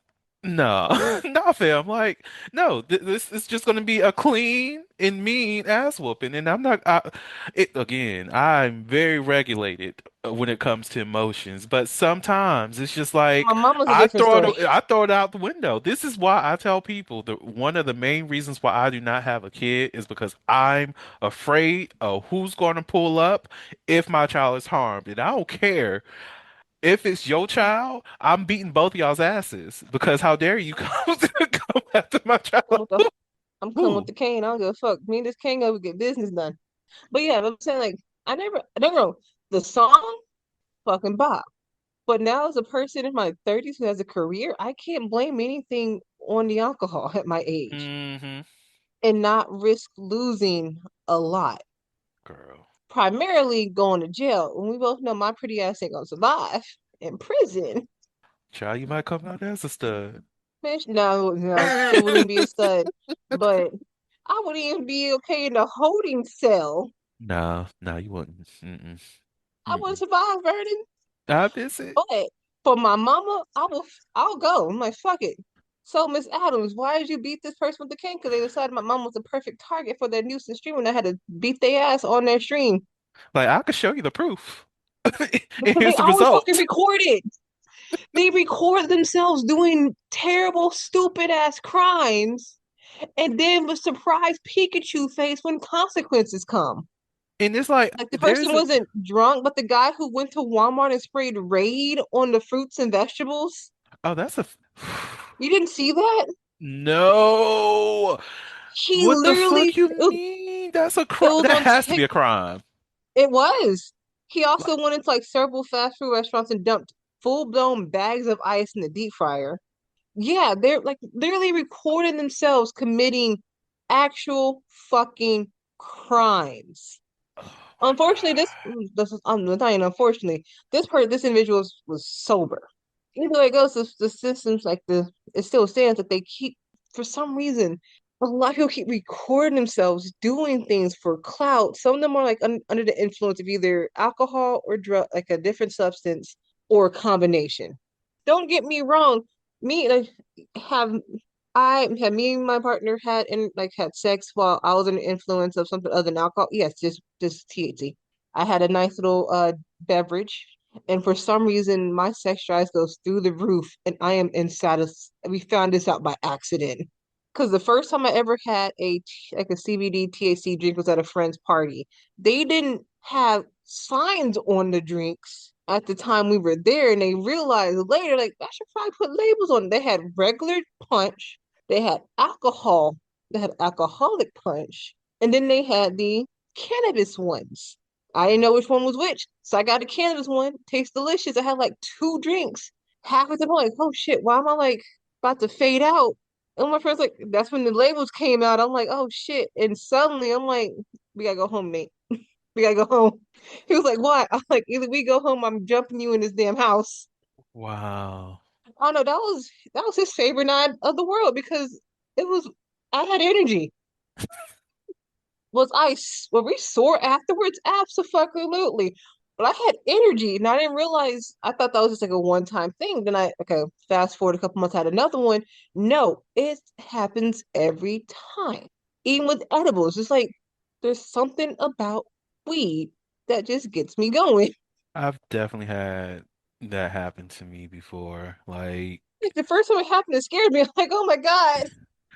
No, no, fam. Like, no, th this is just gonna be a clean and mean ass whooping, and I'm not. It again. I'm very regulated when it comes to emotions, but sometimes it's just My like mom was a different story. I throw it out the window. This is why I tell people that one of the main reasons why I do not have a kid is because I'm afraid of who's going to pull up if my child is harmed, and I don't care. If it's your child, I'm beating both of y'all's asses because how dare you come, come after my I'm child? with the, I'm coming with Ooh. the cane. I don't give a fuck. Me and this cane gonna get business done. But yeah, I'm saying like I don't know the song fucking bop. But now as a person in my 30s who has a career, I can't blame anything on the alcohol at my age Hmm. and not risk losing a lot. Girl. Primarily going to jail. And we both know my pretty ass ain't gonna survive in prison. Child, you might come out as a stud. Bitch, no, no, still wouldn't be a stud. But I wouldn't even be okay in the holding cell. No, no, you wouldn't. Mm-mm. I wouldn't Mm-mm. survive, Vernon. I miss it. But for my mama, I'll go. I'm like, fuck it. So, Miss Adams, why did you beat this person with the cane? Because they decided my mom was the perfect target for their nuisance stream, and I had to beat their ass on their stream. Like I could show you the proof. And Because they here's the always fucking result. record it. They record themselves doing terrible, stupid ass crimes, and then with surprise Pikachu face when consequences come. And it's like Like the person there's a wasn't drunk, but the guy who went to Walmart and sprayed Raid on the fruits and vegetables. oh, that's a You didn't see that? no. He What the fuck literally you mean? That's a it crime. was That on has to be Tik. a crime. It was. He Like, also went into like several fast food restaurants and dumped full-blown bags of ice in the deep fryer. Yeah, they're like literally recording themselves committing actual fucking crimes. oh my Unfortunately, this is I'm not saying unfortunately, this individual was sober. Either way it goes, the systems like the it still stands that they keep for some reason a lot of people keep recording themselves doing things for clout. Some of them are like under the influence of either alcohol or drug, like a different substance or a combination. Don't get me wrong, me like have I had me and my partner had sex while I was under the influence of something other than alcohol. Yes, just THC. I had a nice little beverage, and for some reason my sex drive goes through the roof, and I am insatis. We found this out by accident. Because the first time I ever had like a CBD THC drink was at a friend's party. They didn't have signs on the drinks at the time we were there, and they realized later, like, I should probably put labels on it. They had regular punch, they had alcohol, they had alcoholic punch, and then they had the cannabis ones. I didn't know which one was which, so I got the cannabis one. Tastes delicious. I had like two drinks. Half of them, I'm like, oh shit, why am I like about to fade out? And my friend's like, that's when the labels came out. I'm like, oh shit. And suddenly I'm like, we gotta go home, mate. We gotta go home. He was like, what? I'm like, either we go home, I'm jumping you in this damn house. wow. Oh no, that was his favorite night of the world because it was I had energy. Were we sore afterwards? Absolutely. But I had energy and I didn't realize I thought that was just like a one-time thing. Then okay, fast forward a couple months, I had another one. No, it happens every time. Even with edibles. It's like there's something about weed that just gets me going. I've definitely had that happen to me before. Like, Like the first time it happened, it scared me. I'm like, oh my God.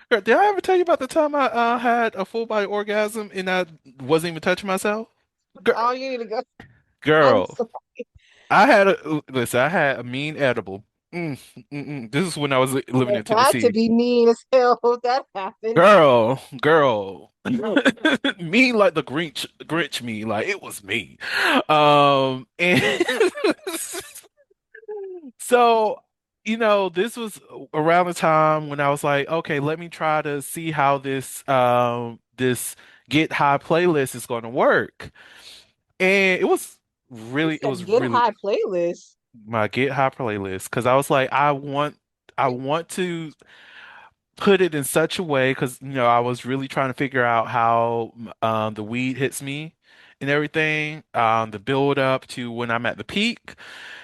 girl, did I ever tell you about the time I had a full body orgasm and I wasn't even touching myself? Girl, Oh, you need to go. I'm girl, so I had a listen. I had a mean edible. This is when I was living it in had to Tennessee. be mean as hell if that happened. Girl, me like the Grinch me, like it was me. And so, this was around the time when I was like, okay, let me try to see how this Get High playlist is going to work. And You it was said get really high playlist. my Get High playlist because I was like, I want to put it in such a way because I was really trying to figure out how the weed hits me and everything, the build up to when I'm at the peak.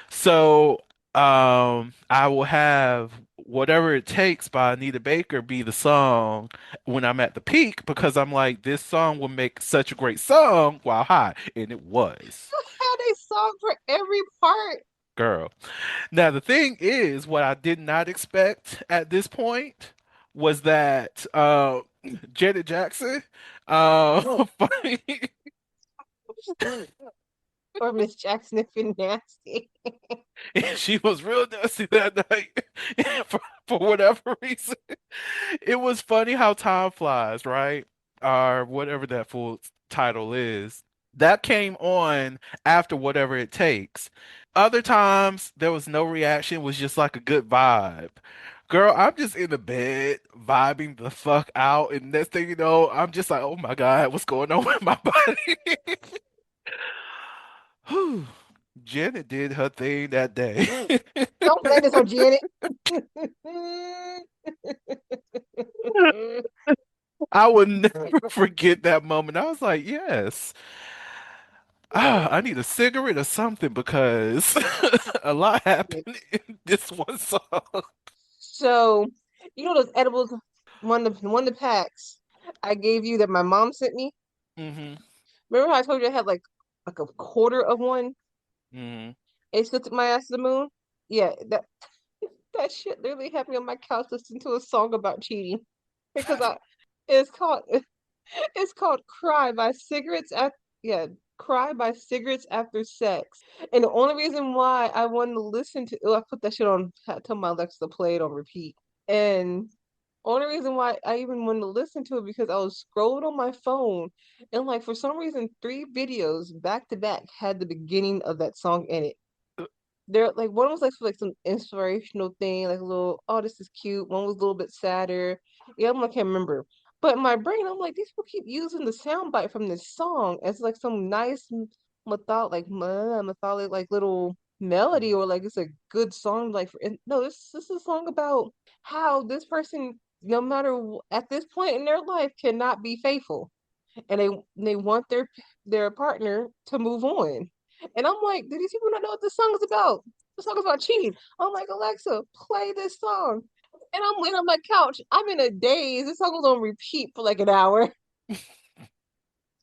So I will have Whatever It Takes by Anita Baker be the song when I'm at the peak because I'm like, this song will make such a great song while high. And it was. Had a song for every part. Girl. Now, the thing is, what I did not expect at this point was that Janet Jackson, funny, Or Miss Jackson if you're nasty. she was real nasty that night for whatever reason. It was funny how time flies, right? Or whatever that full title is. That came on after Whatever It Takes. Other times there was no reaction, it was just like a good vibe. Girl, I'm just in the bed vibing the fuck out, and next thing you know, I'm just like, oh my God, what's going on with my body? Whew. Janet did her thing that day. Don't blame this on Janet. I would never forget that moment. I was like, yes. I need a cigarette or something because a lot happened in this one song. So, you know those edibles, one of the packs I gave you that my mom sent me? Hmm. Remember how I told you I had like a quarter of one? Hmm. It still took my ass to the moon? Yeah, that shit literally had me on my couch listening to a song about cheating. Because it's called it's called Cry by Cigarettes After, yeah, Cry by Cigarettes After Sex. And the only reason why I wanted to listen to, oh, I put that shit on, I told my Alexa to play it on repeat. And only reason why I even wanted to listen to it because I was scrolling on my phone and like for some reason three videos back to back had the beginning of that song in it. There like one was like for like some inspirational thing, like a little, oh, this is cute. One was a little bit sadder. Yeah, I can't remember. But in my brain, I'm like, these people keep using the sound bite from this song as like some nice methodic like little melody or like it's a good song like for and no, this is a song about how this person, no matter at this point in their life, cannot be faithful and they want their partner to move on. And I'm like, do these people not know what this song is about? The song is about cheating. I'm like, Alexa, play this song. And I'm laying on my couch. I'm in a daze. This song was on repeat for like an hour.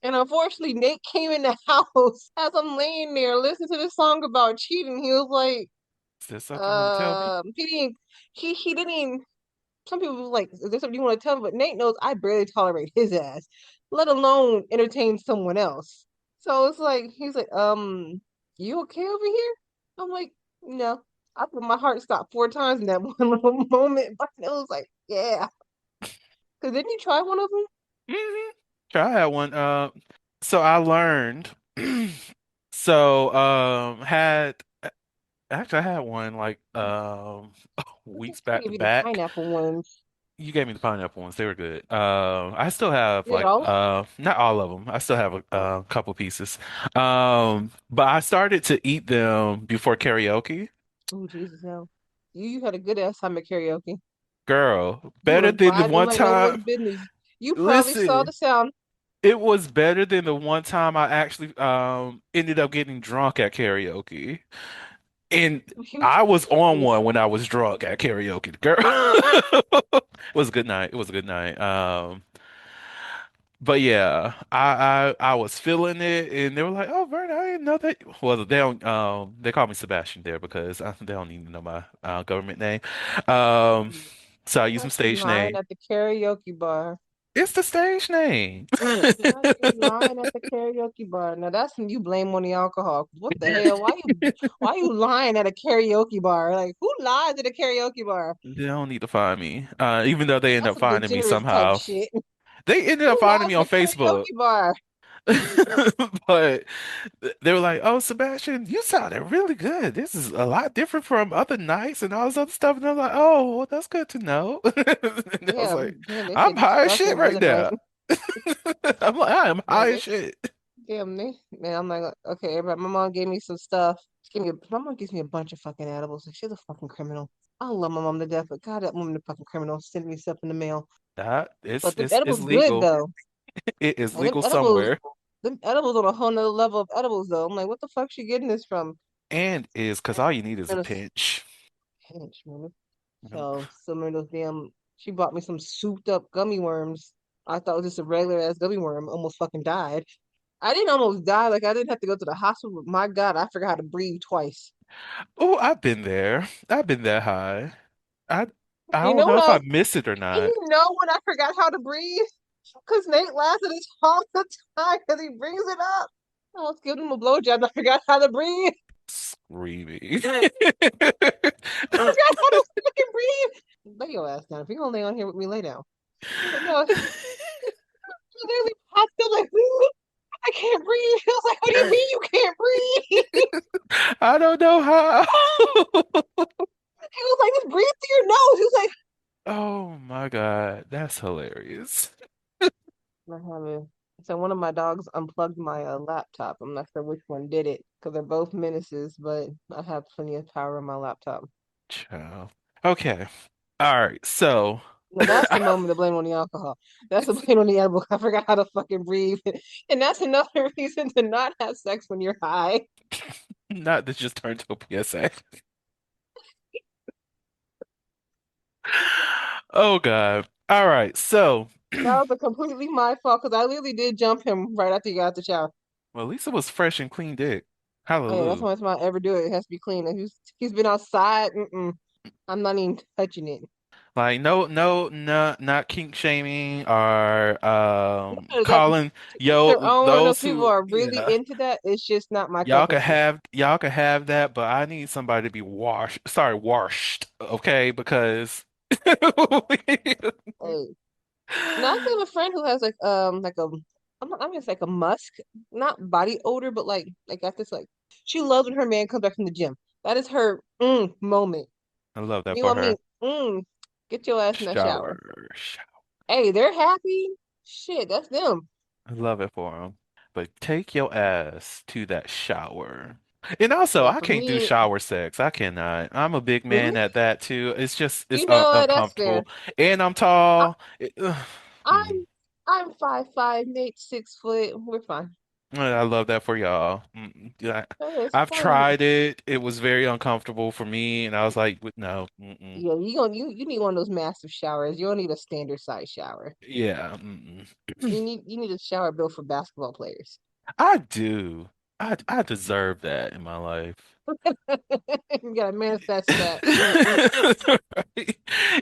And unfortunately, Nate came in the house as I'm laying there listening to this song about cheating. He was like, Is there something you want to tell me? he didn't, he didn't even, some people was like, is there something you want to tell me? But Nate knows I barely tolerate his ass, let alone entertain someone else. So it's like he's like, you okay over here? I'm like, no. I put my heart stopped 4 times in that one little moment, but it was like, yeah. Cause didn't you try one of them? Hmm. Try that one. So I learned. So had actually I had one like I think weeks I back to gave you the back. pineapple ones. You gave me the pineapple ones. They were good. I still have You had like all of them? not all of them. I still have a, Oh, couple pieces. But I started to eat them before karaoke. oh Jesus, no. You had a good ass time at karaoke. Girl, You better were than the vibing one like nobody's time. business. You probably saw Listen, the sound. it was better than the one time I actually ended up getting drunk at karaoke. And You, I was on you, one when I was drunk at karaoke. Girl, it was a good night. It was a good night. But yeah, I was feeling it, and they were like, "Oh, Vern, I didn't know that." Well, they don't. They call me Sebastian there because they don't need to know my government name. Um, so I use some got you stage lying name. at the karaoke bar. It's the stage name. Got you lying at the karaoke bar. Now that's when you blame on the alcohol. What the hell? Why you lying at a karaoke bar? Like who lies at a karaoke bar? They don't need to find me. Even though they end That's up some finding me degenerate type somehow. shit. They ended up Who finding lies me at on a Facebook. karaoke bar? But they were like, "Oh, Sebastian, you sounded really good. This is a lot different from other nights and all this other stuff." And I was like, "Oh, well, that's good to know." And I was like, Damn, damn, they "I'm said you high as shit sparkling good right at night. now." I'm like, "I am Yeah, high as they shit." damn they man, I'm like, okay, but my mom gave me some stuff. My mom gives me a bunch of fucking edibles. Like, she's a fucking criminal. I love my mom to death, but God, that woman a fucking criminal. Sending me stuff in the mail. That it's But them it's it's edibles good legal. though. It is And legal somewhere, them edibles on a whole nother level of edibles though. I'm like, what the fuck she getting this from? and is because And all you need is a then a pinch. pinch, man. So some of those damn. She bought me some souped up gummy worms. I thought it was just a regular ass gummy worm. Almost fucking died. I didn't almost die. Like I didn't have to go to the hospital. But my God, I forgot how to breathe twice. Oh, I've been there. I've been that high. I I You don't know know what if I else? miss it or And not. you know when I forgot how to breathe? Because Nate laughs at us all the time because he brings it up. I was giving him a blowjob and I forgot how to breathe. Screaming. I forgot how to fucking breathe. Lay your ass down. If you're gonna lay on here with me, lay down. But no, he literally popped up like, I can't breathe. I was like, what do you mean you can't breathe? I don't know how. He was like, just breathe through your nose. He was like, Oh my God, that's hilarious. I haven't. So one of my dogs unplugged my laptop. I'm not sure which one did it because they're both menaces, but I have plenty of power on my laptop. Child. Okay. All right. So, Now that's the moment to blame on the alcohol. That's the blame on the edible. I forgot how to fucking breathe. And that's another reason to not have sex when you're high. not this just turned to a PSA. Oh God. All right. So, That was a completely my fault because I literally did jump him right after he got out the shower. well, at least it was fresh and clean dick. Oh yeah, that's the Hallelujah. only time I ever do it. It has to be clean. If he's been outside. I'm not even touching it. Like no, no, no, not kink shaming or That calling each their yo own. I know those people who are really yeah. into that. It's just not my cup of tea. Y'all could have that, but I need somebody to be washed, okay? Because Hey, now I have a friend who has like a I'm just like a musk, not body odor, but like got this like she loves when her man comes back from the gym. That is her moment. I love that You for want her. me get your ass in that shower. Shower, Hey, they're happy. Shit, that's them. I love it for him. But take your ass to that shower. And also, Yeah, I for can't do me, shower sex. I cannot. I'm a big man really, at that too. It's you know what? That's fair. uncomfortable. And I'm I, tall. Mm. I'm 5'5", Nate 6 foot. We're fine. I love that for y'all. Yeah, It's I've fine. tried it. It was very uncomfortable for me, and I was like, no. Mm-mm. Yeah, you need one of those massive showers. You don't need a standard size shower. Yeah. Mm-mm. You need a shower built for basketball players. I do. I deserve that in my life. You gotta manifest that. Right.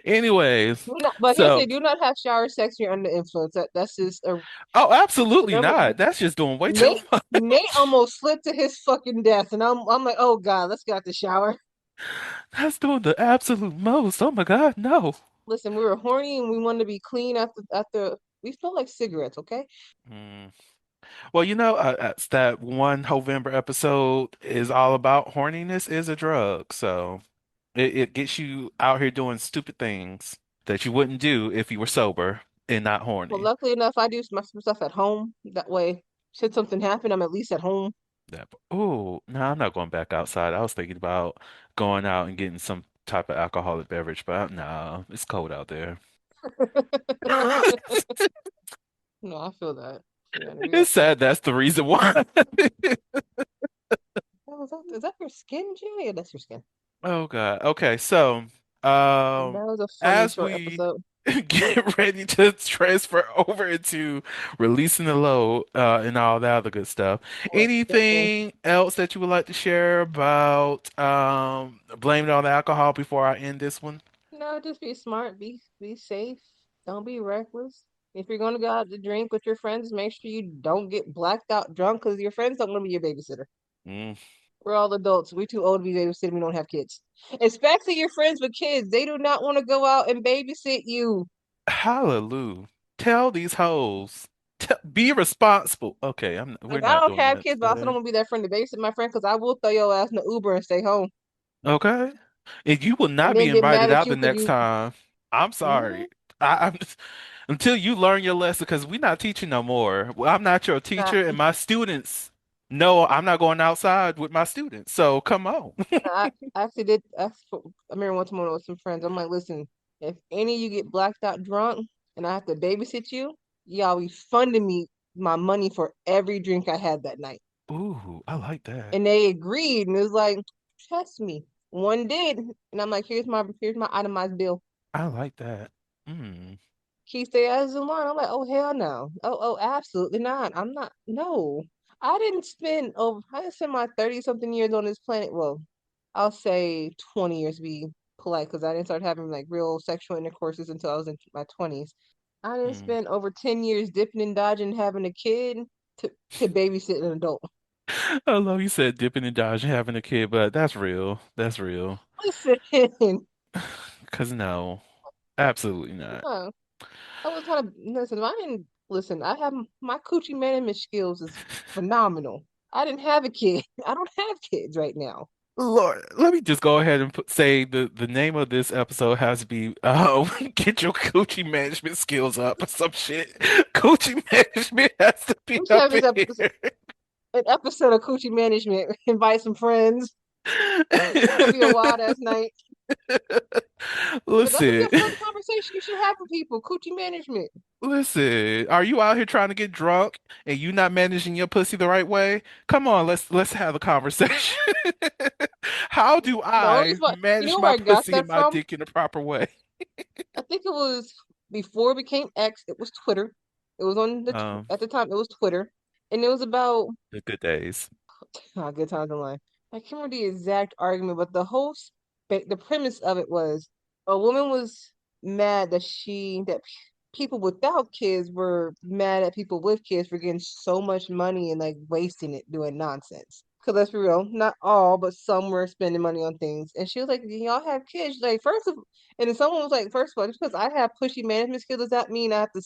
Anyways, But here's the so thing, do not have shower sex when you're under influence. That's just a oh, absolutely whatever. not. That's just doing way too Nate Nate much. almost slipped to his fucking death, and I'm like, oh God, let's get out the shower. That's doing the absolute most. Oh my God, no. Listen, we were horny and we wanted to be clean after we smelled like cigarettes, okay? Mm. Well, it's that one November episode is all about horniness is a drug. So it gets you out here doing stupid things that you wouldn't do if you were sober and not Well, horny. luckily enough, I do my stuff at home. That way, should something happen, I'm at least at home. Oh, no, I'm not going back outside. I was thinking about going out and getting some type of alcoholic beverage, but no, it's cold out there. No, I feel that. Yeah, we got. It's sad that's the reason why. Oh, is that your skin, Jay? Yeah, that's your skin. Oh God. Okay, so That was a funny as short we episode. get ready to transfer over into releasing the load and all that other good stuff, Yes, definitely. anything else that you would like to share about blaming it on the alcohol before I end this one? No, just be smart, be safe, don't be reckless. If you're gonna go out to drink with your friends, make sure you don't get blacked out drunk because your friends don't want to be your babysitter. Mm, We're all adults. We're too old to be babysitting. We don't have kids. Especially your friends with kids. They do not want to go out and babysit you. hallelujah. Tell these hoes. Be responsible. Okay, we're Like I not don't doing have that kids, but I also don't today. want to be that friend to babysit my friend because I will throw your ass in the Uber and stay home. Okay. And you will And not be then get mad invited at out you the because next you time. I'm mm, sorry. I'm until you learn your lesson, because we're not teaching no more. Well, I'm not your nah, teacher, and my students know I'm not going outside with my students. So come on. I actually did I remember one time when I was with some friends. I'm like, listen, if any of you get blacked out drunk and I have to babysit you, y'all be funding me my money for every drink I had that night. Ooh, I like that. And they agreed and it was like, trust me. One did, and I'm like, here's my itemized bill. I like that. Mm. He stay as in line. I'm like, oh hell no. Oh, absolutely not. I'm not. No. I didn't spend my 30 something years on this planet. Well, I'll say 20 years to be polite, because I didn't start having like real sexual intercourses until I was in my 20s. I didn't Mm. spend over 10 years dipping and dodging having a kid to babysit an adult. I love you said dipping and dodging having a kid, but that's real. That's real. Listen, Cause no, absolutely not. no, I was trying to listen. I didn't listen. I have my coochie management skills is phenomenal. I didn't have a kid. I don't have kids right now. Lord, let me just go ahead and say the name of this episode has to be get your coochie management skills up or some shit. Coochie management has to be We should up have in this episode, here. an episode of coochie management. Invite some friends. It's gonna be a wild ass night. But that could be Listen, a fun conversation you should have with people. Coochie management. listen. Are you out here trying to get drunk and you not managing your pussy the right way? Come on, let's have a conversation. How do No, I it's what you manage know my where I got pussy that and my from? dick in the proper way? I think it was before it became X. It was Twitter. It was on Um, at the time. It was Twitter, and it was about the good days. good times in life. I can't remember the exact argument, but the premise of it was a woman was mad that people without kids were mad at people with kids for getting so much money and like wasting it doing nonsense. Because let's be real, not all, but some were spending money on things. And she was like, "Y'all have kids?" Like and then someone was like, "First of all, just because I have pushy management skills, does that mean I have to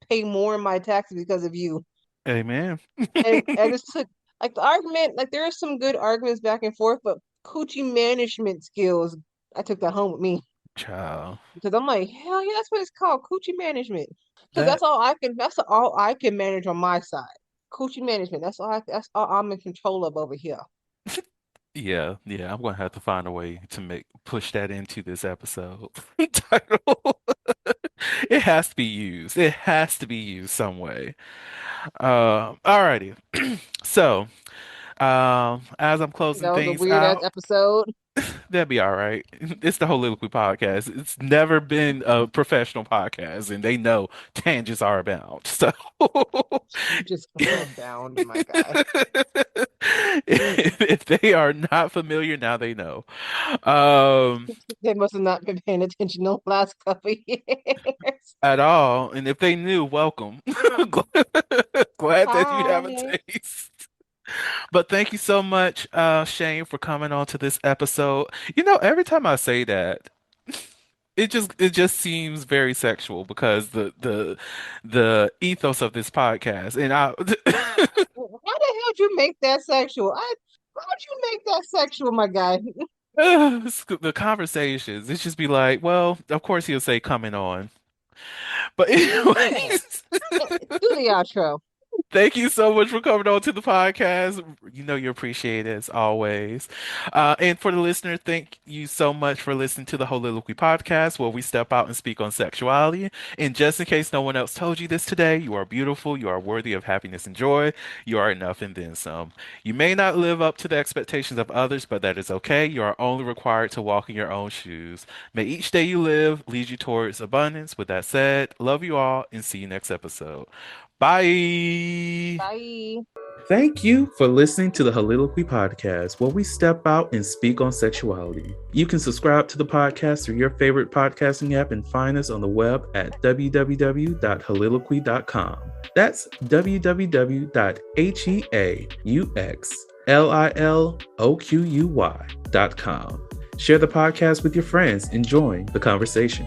pay more in my taxes because of you?" Amen. And I just took like the argument, like there are some good arguments back and forth, but coochie management skills, I took that home with me Child. because I'm like, hell yeah, that's what it's called, coochie management. Because That that's all I can manage on my side. Coochie management, that's all I'm in control of over here. Yeah, yeah, I'm gonna have to find a way to make push that into this episode title. It has to be used. It has to be used some way. Alrighty. So, as I'm closing That was a things weird ass out, episode. that'd be all right. It's the Holistically podcast. It's never been a professional podcast, and they know tangents are abound. So, Just are bound, my guy. if they are not familiar, now they know. Um, They must have not been paying attention the last couple of years. at all. And if they knew, welcome. Glad that you have a Hi. taste. But thank you so much, Shane, for coming on to this episode. You know, every time I say that, it just seems very sexual because the ethos of this podcast and I How the hell did you make that sexual? How'd you make that sexual, my guy? the conversations, it just be like, well, of course he'll say coming on. But Man, anyways, do the outro. thank you so much for coming on to the podcast. You know you appreciate it as always. And for the listener, thank you so much for listening to the Holistically podcast, where we step out and speak on sexuality. And just in case no one else told you this today, you are beautiful, you are worthy of happiness and joy, you are enough and then some. You may not live up to the expectations of others, but that is okay. You are only required to walk in your own shoes. May each day you live lead you towards abundance. With that said, love you all and see you next episode. Bye. Bye. Thank you for listening to the Soliloquy Podcast, where we step out and speak on sexuality. You can subscribe to the podcast through your favorite podcasting app and find us on the web at www.holiloquy.com. That's www.heauxliloquy.com. Share the podcast with your friends and join the conversation.